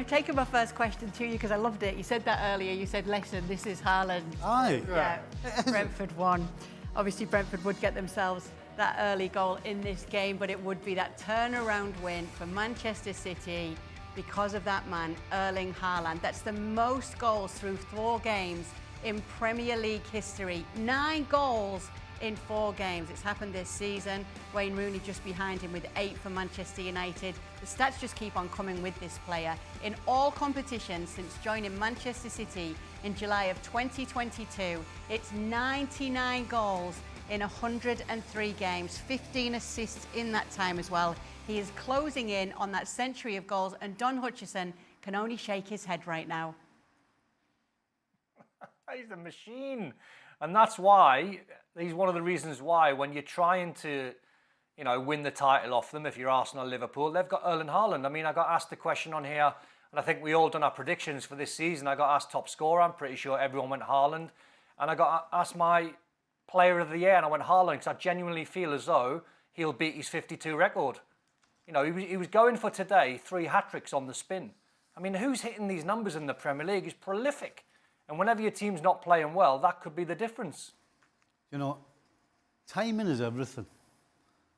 taken my first question to you because I loved it. You said that earlier. You said, listen, this is Haaland. Aye. Yeah, Brentford won. Obviously, Brentford would get themselves that early goal in this game, but it would be that turnaround win for Manchester City because of that man, Erling Haaland. That's the most goals through 4 games in Premier League history. 9 goals in 4 games. It's happened this season. Wayne Rooney just behind him with 8 for Manchester United. The stats just keep on coming with this player. In all competitions since joining Manchester City in July of 2022, it's 99 goals in 103 games, 15 assists in that time as well. He is closing in on that century of goals, and Don Hutchison can only shake his head right now. He's a machine. And that's why, he's one of the reasons why when you're trying to, win the title off them, if you're Arsenal or Liverpool, they've got Erling Haaland. I mean, I got asked the question on here, and I think we all done our predictions for this season. I got asked top scorer. I'm pretty sure everyone went Haaland. And I got asked my player of the year, and I went Haaland because I genuinely feel as though he'll beat his 52 record. He was going for today 3 hat-tricks on the spin. I mean, who's hitting these numbers in the Premier League? He's prolific. And whenever your team's not playing well, that could be the difference. Timing is everything.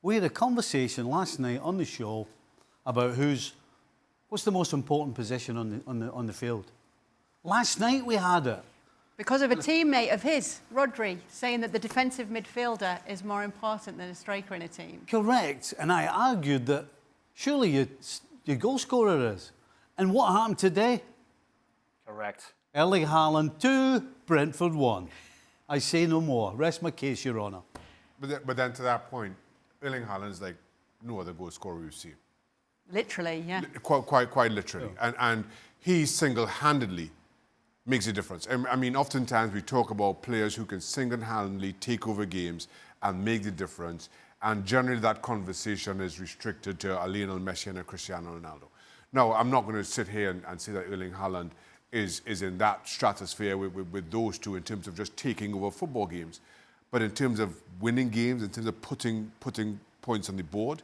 We had a conversation last night on the show about what's the most important position on the field. Last night we had it. Because of a teammate of his, Rodri, saying that the defensive midfielder is more important than a striker in a team. Correct. And I argued that surely your goal scorer is. And what happened today? Correct. Erling Haaland 2, Brentford 1. I say no more. Rest my case, Your Honour. But then to that point, Erling Haaland's like no other goal scorer we've seen. Literally, yeah. Quite literally. Yeah. And he single-handedly makes a difference. I mean, oftentimes we talk about players who can single-handedly take over games and make the difference. And generally that conversation is restricted to a Lionel Messi and a Cristiano Ronaldo. Now, I'm not going to sit here and say that Erling Haaland is in that stratosphere with those two in terms of just taking over football games. But in terms of winning games, in terms of putting points on the board,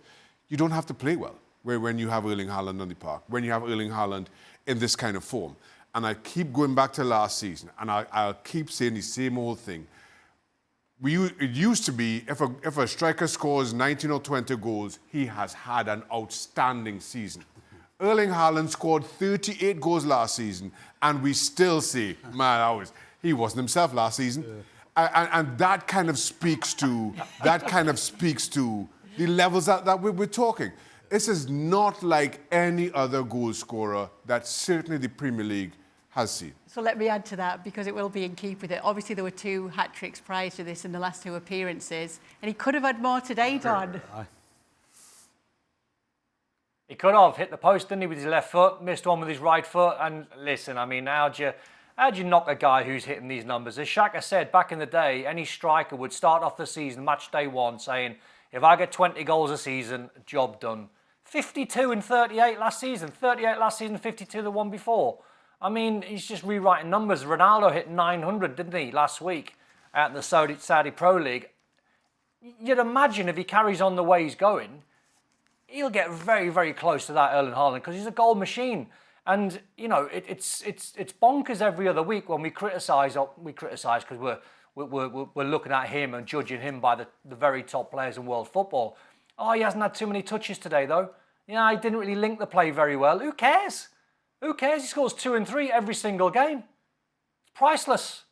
you don't have to play well when you have Erling Haaland on the park, when you have Erling Haaland in this kind of form. And I keep going back to last season, and I'll keep saying the same old thing. It used to be, if a striker scores 19 or 20 goals, he has had an outstanding season. Erling Haaland scored 38 goals last season, and we still say, man, he wasn't himself last season. Yeah. And that kind of speaks to the levels that we're talking. This is not like any other goal scorer that certainly the Premier League has seen. So let me add to that, because it will be in keep with it. Obviously, there were 2 hat-tricks prior to this in the last 2 appearances, and he could have had more today, Don. He could have hit the post, didn't he, with his left foot, missed one with his right foot. And listen, I mean, how'd you knock a guy who's hitting these numbers? As Shaka said, back in the day, any striker would start off the season, match day 1, saying, if I get 20 goals a season, job done. 52 and 38 last season, 38 last season, 52 the one before. I mean, he's just rewriting numbers. Ronaldo hit 900, didn't he, last week out in the Saudi Pro League. You'd imagine if he carries on the way he's going, he'll get very, very close to that Erling Haaland because he's a goal machine. And, it's bonkers every other week when we criticise because we're looking at him and judging him by the very top players in world football. Oh, he hasn't had too many touches today, though. He didn't really link the play very well. Who cares? Who cares? He scores 2 and 3 every single game. It's priceless.